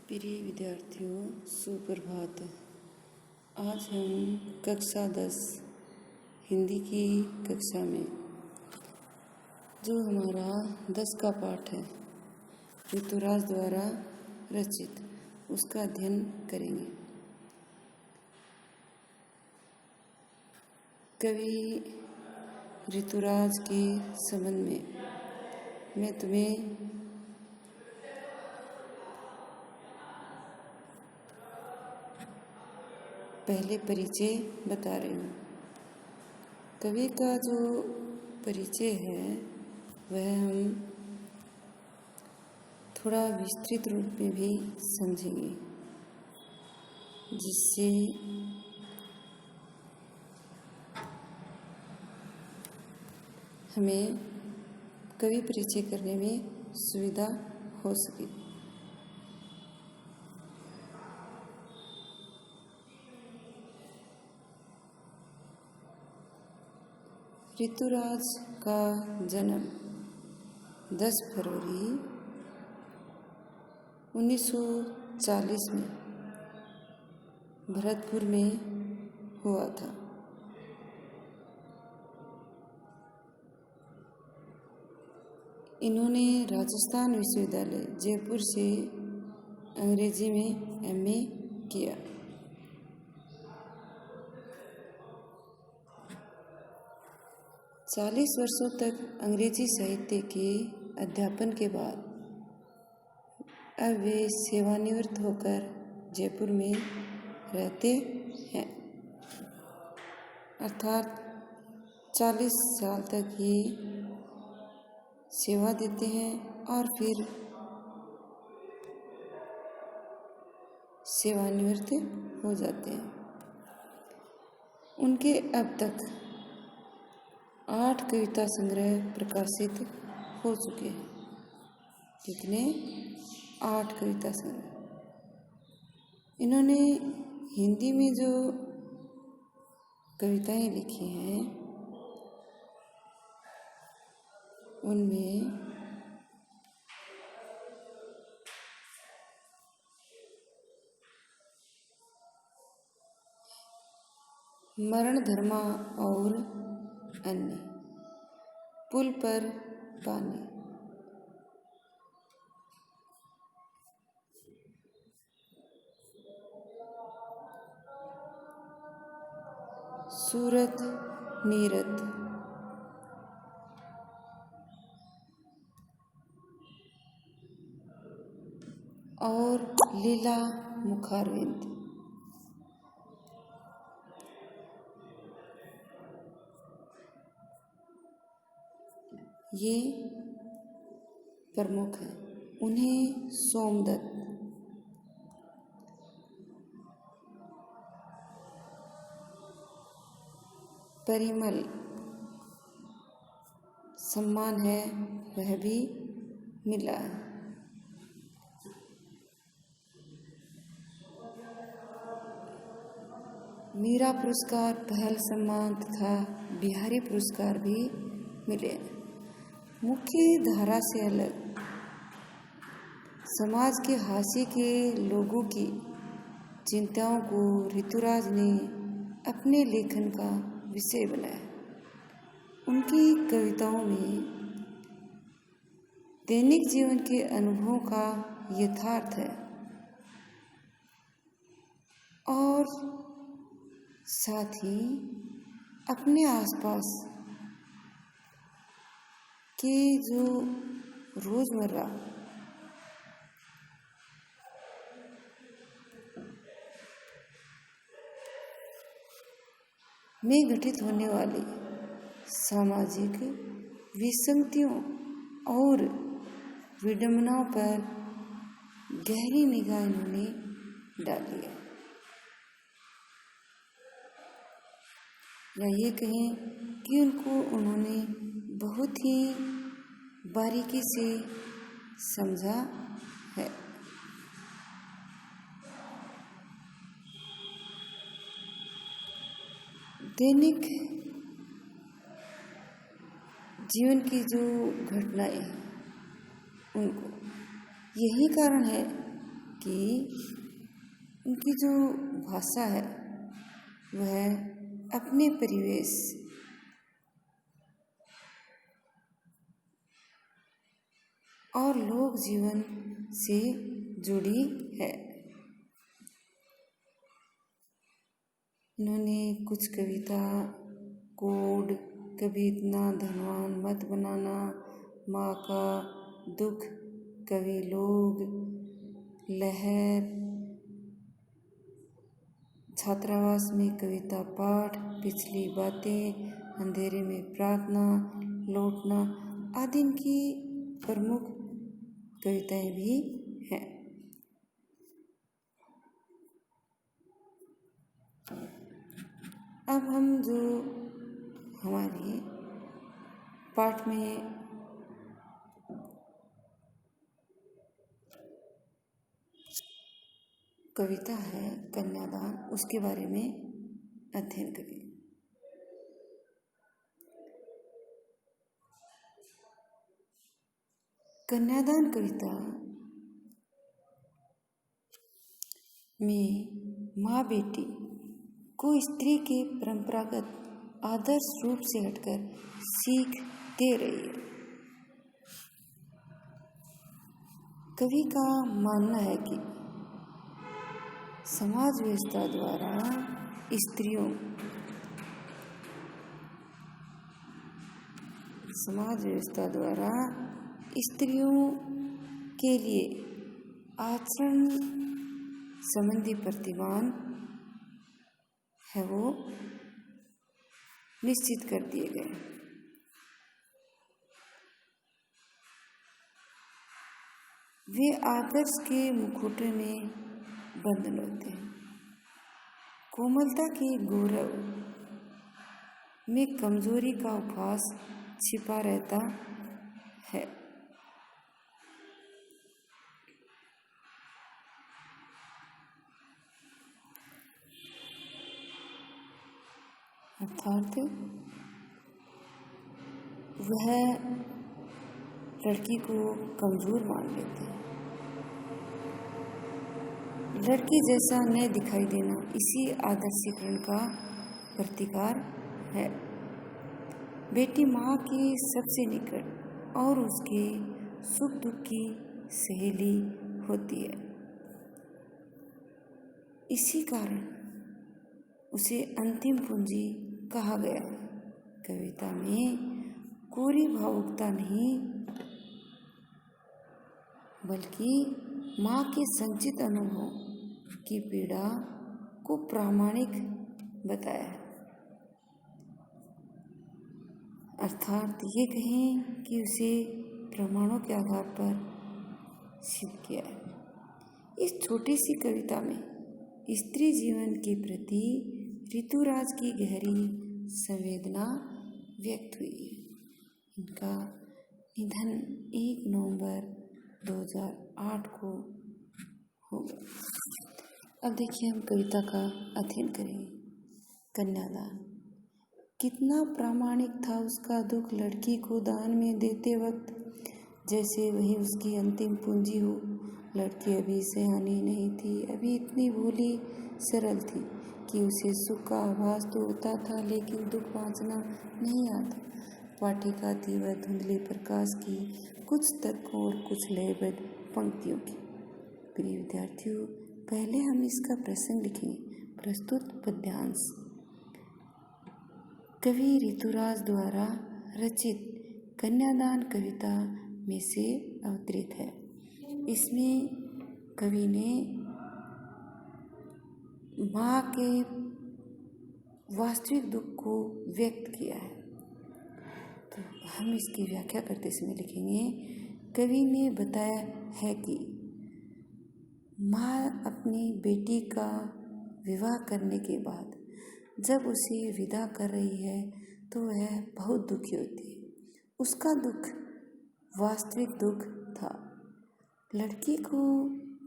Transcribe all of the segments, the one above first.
प्रिय विद्यार्थियों, सुप्रभात। आज हम कक्षा 10 हिंदी की कक्षा में जो हमारा 10 का पाठ है ऋतुराज द्वारा रचित, उसका अध्ययन करेंगे। कवि ऋतुराज के संबंध में मैं तुम्हें पहले परिचय बता रही हूँ। कवि का जो परिचय है वह हम थोड़ा विस्तृत रूप में भी समझेंगे, जिससे हमें कवि परिचय करने में सुविधा हो सके। ऋतुराज का जन्म 10 फरवरी 1940 में भरतपुर में हुआ था। इन्होंने राजस्थान विश्वविद्यालय जयपुर से अंग्रेजी में एमए किया। चालीस वर्षों तक अंग्रेजी साहित्य के अध्यापन के बाद अब वे सेवानिवृत्त होकर जयपुर में रहते हैं, अर्थात 40 साल तक ये सेवा देते हैं और फिर सेवानिवृत्त हो जाते हैं। उनके अब तक 8 कविता संग्रह प्रकाशित हो चुके हैं। कितने? 8 कविता संग्रह। इन्होंने हिंदी में जो कविताएं लिखी हैं उनमें मरण धर्मा और अन्य, पुल पर पानी, सूरत नीरत, और लीला मुखारविंद। ये प्रमुख हैं। उन्हें सोमदत्त, परिमल सम्मान है, वह भी मिला है। मीरा पुरस्कार, पहल सम्मान तथा बिहारी पुरस्कार भी मिले। मुख्य धारा से अलग समाज के हाशिए के लोगों की चिंताओं को ऋतुराज ने अपने लेखन का विषय बनाया। उनकी कविताओं में दैनिक जीवन के अनुभवों का यथार्थ है और साथ ही अपने आसपास के जो रोजमर्रा में घटित होने वाली सामाजिक विसंगतियों और विडंबनाओं पर गहरी निगाह इन्होंने डाली है, या ये कहें कि उन्होंने बहुत ही बारीकी से समझा है। दैनिक जीवन की जो घटनाएं हैं उनको, यही कारण है कि उनकी जो भाषा है वह अपने परिवेश और लोक जीवन से जुड़ी है। इन्होंने कुछ कविता कोड, कभी इतना धनवान मत बनाना, माँ का दुख, कवि लोग, लहर, छात्रावास में कविता पाठ, पिछली बातें, अंधेरे में प्रार्थना, लौटना आदि इनकी प्रमुख कविताएं भी हैं। अब हम जो हमारे पाठ में कविता है कन्यादान, उसके बारे में अध्ययन करें। कन्यादान कविता में माँ बेटी को स्त्री के परंपरागत आदर्श रूप से हटकर सीख दे रही है। कवि का मानना है कि समाज व्यवस्था द्वारा स्त्रियों के लिए आचरण संबंधी प्रतिमान है वो निश्चित कर दिए गए। वे आदर्श के मुखौटे में बंधन होते हैं। कोमलता के गौरव में कमजोरी का उपहास छिपा रहता है। अर्थात वह लड़की को कमजोर मान लेते हैं। लड़की जैसा न दिखाई देना इसी आदर्शीकरण का प्रतिकार है। बेटी माँ के सबसे निकट और उसके सुख दुख की सहेली होती है। इसी कारण उसे अंतिम पूंजी कहा गया है। कविता में कोरी भावुकता नहीं बल्कि माँ के संचित अनुभव की पीड़ा को प्रामाणिक बताया है। अर्थात ये कहें कि उसे प्रमाणों के आधार पर सिद्ध किया है। इस छोटी सी कविता में स्त्री जीवन के प्रति ऋतुराज की गहरी संवेदना व्यक्त हुई है। इनका निधन 1 नवंबर 2008 को हो गया। अब देखिए हम कविता का अध्ययन करेंगे। कन्यादान। कितना प्रामाणिक था उसका दुख लड़की को दान में देते वक्त, जैसे वही उसकी अंतिम पूंजी हो। लड़की अभी सयानी नहीं थी, अभी इतनी भोली सरल थी कि उसे सुख का आभास तो होता था लेकिन दुख बांचना नहीं आता। वाटिका थी वह धुंधले प्रकाश की, कुछ तर्कों और कुछ लयबद्ध पंक्तियों की। प्रिय विद्यार्थियों, पहले हम इसका प्रसंग लिखेंगे। प्रस्तुत पद्यांश कवि ऋतुराज द्वारा रचित कन्यादान कविता में से अवतरित है। इसमें कवि ने माँ के वास्तविक दुख को व्यक्त किया है। तो हम इसकी व्याख्या करते समय लिखेंगे। कवि ने बताया है कि माँ अपनी बेटी का विवाह करने के बाद जब उसे विदा कर रही है तो वह बहुत दुखी होती है। उसका दुख वास्तविक दुख था। लड़की को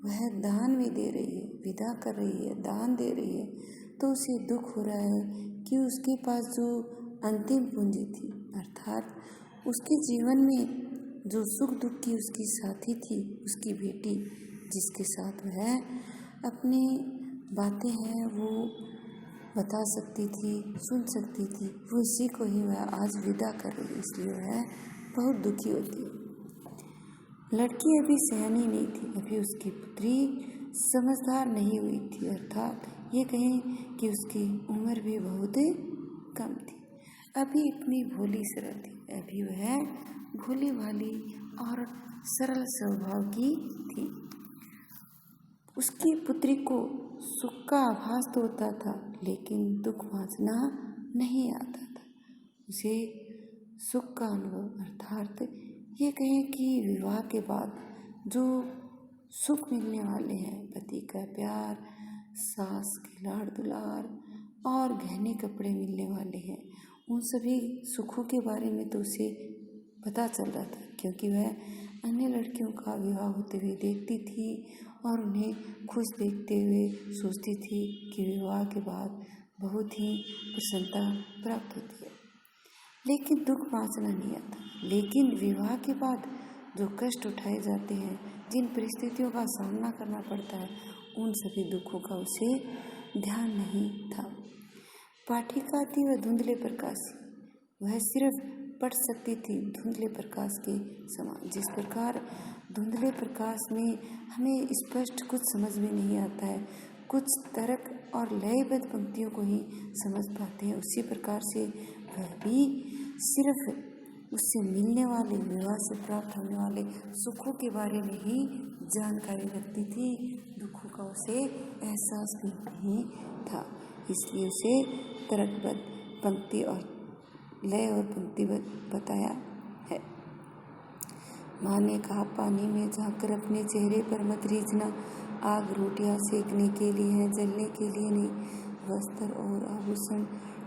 वह दान में दे रही है, विदा कर रही है, दान दे रही है, तो उसे दुख हो रहा है कि उसके पास जो अंतिम पूंजी थी, अर्थात उसके जीवन में जो सुख दुख की उसकी साथी थी, उसकी बेटी, जिसके साथ वह अपनी बातें हैं वो बता सकती थी, सुन सकती थी, वो इसी को ही वह आज विदा कर रही, इसलिए वह बहुत दुखी होती है। लड़की अभी सयानी नहीं थी, अभी उसकी पुत्री समझदार नहीं हुई थी, अर्थात ये कहें कि उसकी उम्र भी बहुत कम थी। अभी इतनी भोली सरल थी, अभी वह भोली भाली और सरल स्वभाव की थी। उसकी पुत्री को सुख का आभास तो होता था, लेकिन दुख बांचना नहीं आता था। उसे सुख का अनुभव अर्थात ये कहें कि विवाह के बाद जो सुख मिलने वाले हैं, पति का प्यार, सास के लाड़ दुलार और गहने कपड़े मिलने वाले हैं, उन सभी सुखों के बारे में तो उसे पता चल रहा था, क्योंकि वह अन्य लड़कियों का विवाह होते हुए देखती थी और उन्हें खुश देखते हुए सोचती थी कि विवाह के बाद बहुत ही प्रसन्नता प्राप्त होती है, लेकिन दुख बांचना नहीं आता। लेकिन विवाह के बाद जो कष्ट उठाए जाते हैं, जिन परिस्थितियों का सामना करना पड़ता है, उन सभी दुखों का उसे ध्यान नहीं था। पाठिका थी वह धुंधले प्रकाश, वह सिर्फ पढ़ सकती थी धुंधले प्रकाश के समान। जिस प्रकार धुंधले प्रकाश में हमें स्पष्ट कुछ समझ में नहीं आता है, कुछ तर्क और लयबद्ध पंक्तियों को ही समझ पाते हैं, उसी प्रकार से वह भी सिर्फ उससे मिलने वाले, विवाह से प्राप्त होने वाले सुखों के बारे में ही जानकारी रखती थी, दुखों का उसे एहसास भी नहीं था। इसलिए उसे तर्कबद्ध पंक्ति और लय और पंक्तिबद्ध बताया है। माँ ने कहा, पानी में झाँककर अपने चेहरे पर मत रीझना, आग रोटियां सेकने के लिए है, जलने के लिए नहीं। वस्त्र और आभूषण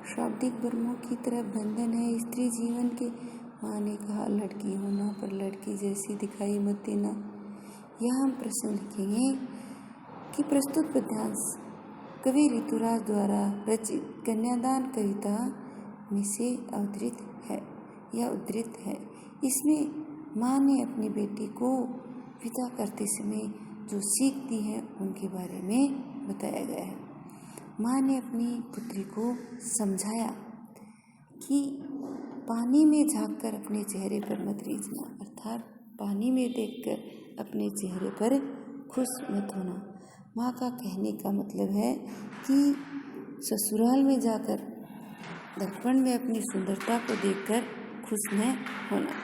शाब्दिक ब्रह्मों की तरह बंधन है स्त्री जीवन के। माँ ने कहा, लड़की होना पर लड़की जैसी दिखाई मत देना। यह हम प्रश्न लिखेंगे कि प्रस्तुत पद्यांश कवि ऋतुराज द्वारा रचित कन्यादान कविता में से अवतरित है या उद्धृत है। इसमें माँ ने अपनी बेटी को विदा करते समय जो सीख दी है उनके बारे में बताया गया है। माँ ने अपनी पुत्री को समझाया कि पानी में झांककर अपने चेहरे पर मत रीझना, अर्थात पानी में देखकर अपने चेहरे पर खुश मत होना। माँ का कहने का मतलब है कि ससुराल में जाकर दर्पण में अपनी सुंदरता को देखकर खुश न होना।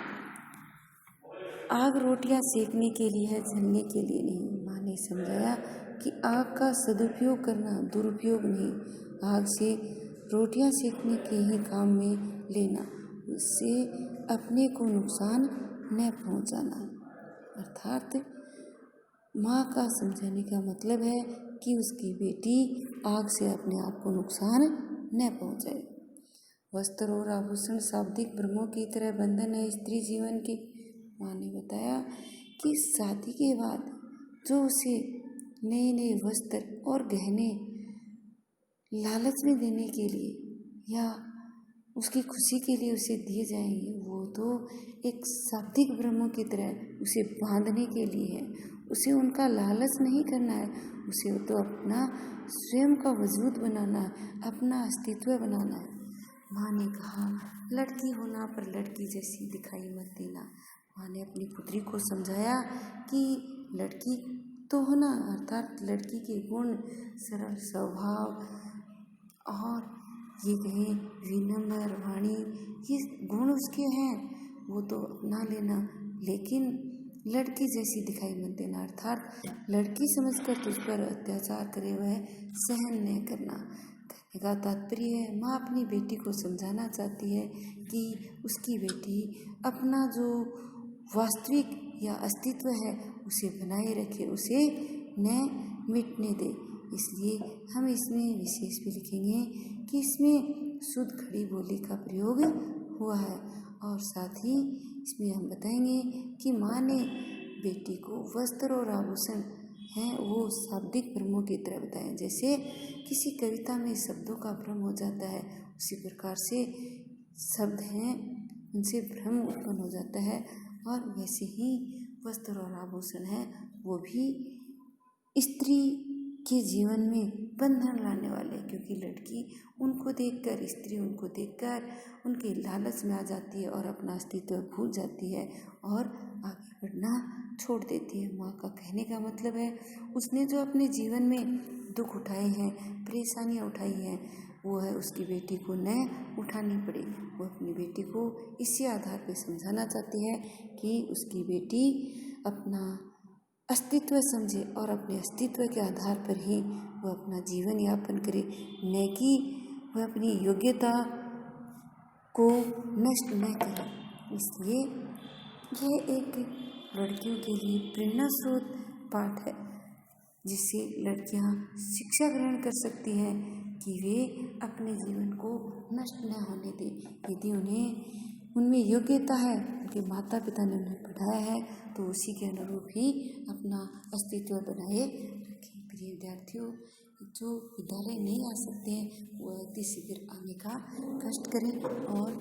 आग रोटियां सेकने के लिए है, जलने के लिए नहीं। माँ ने समझाया कि आग का सदुपयोग करना, दुरुपयोग नहीं। आग से रोटियां सेकने के ही काम में लेना, उससे अपने को नुकसान न पहुंचाना। अर्थात माँ का समझाने का मतलब है कि उसकी बेटी आग से अपने आप को नुकसान न पहुंचाए। वस्त्र और आभूषण शाब्दिक ब्रह्मों की तरह बंधन है स्त्री जीवन की। माँ ने बताया कि शादी के बाद जो उसे नए नए वस्त्र और गहने लालच में देने के लिए या उसकी खुशी के लिए उसे दिए जाएंगे, वो तो एक शाब्दिक ब्रह्मों की तरह उसे बांधने के लिए है। उसे उनका लालच नहीं करना है, उसे तो अपना स्वयं का वजूद बनाना है, अपना अस्तित्व बनाना है। माँ ने कहा, लड़की होना पर लड़की जैसी दिखाई मत देना। माँ ने अपनी पुत्री को समझाया कि लड़की तो होना, अर्थात लड़की के गुण, सरल स्वभाव और ये कहें विनम्र वाणी, ये गुण उसके हैं, वो तो अपना लेना, लेकिन लड़की जैसी दिखाई मत देना, अर्थात लड़की समझकर तुझ पर अत्याचार करे वह सहन न करना। कहने का तात्पर्य है, माँ अपनी बेटी को समझाना चाहती है कि उसकी बेटी अपना जो वास्तविक या अस्तित्व है उसे बनाए रखे, उसे न मिटने दे। इसलिए हम इसमें विशेष भी लिखेंगे कि इसमें शुद्ध खड़ी बोली का प्रयोग हुआ है, और साथ ही इसमें हम बताएंगे कि माँ ने बेटी को वस्त्र और आभूषण हैं वो शाब्दिक ब्रह्मों की तरह बताएं। जैसे किसी कविता में शब्दों का भ्रम हो जाता है, उसी प्रकार से शब्द हैं उनसे भ्रम उत्पन्न हो जाता है, और वैसे ही वस्त्र और आभूषण हैं वो भी स्त्री के जीवन में बंधन लाने वाले, क्योंकि लड़की उनको देखकर, स्त्री उनको देखकर उनके लालच में आ जाती है और अपना अस्तित्व भूल जाती है और आगे बढ़ना छोड़ देती है। माँ का कहने का मतलब है उसने जो अपने जीवन में दुख उठाए हैं, परेशानियाँ उठाई हैं, वो है उसकी बेटी को न उठानी पड़े। वो अपनी बेटी को इसी आधार पर समझाना चाहती है कि उसकी बेटी अपना अस्तित्व समझे और अपने अस्तित्व के आधार पर ही वह अपना जीवन यापन करे, न कि वह अपनी योग्यता को नष्ट न करे। इसलिए यह एक लड़कियों के लिए प्रेरणा स्रोत पाठ है, जिससे लड़कियां शिक्षा ग्रहण कर सकती हैं कि वे अपने जीवन को नष्ट न होने दें। यदि उनमें योग्यता है, उनके माता पिता ने उन्हें पढ़ाया है, तो उसी के अनुरूप ही अपना अस्तित्व बनाए रखें। प्रिय विद्यार्थियों, जो विद्यालय नहीं आ सकते हैं वो अति शीघ्र आने का कष्ट करें और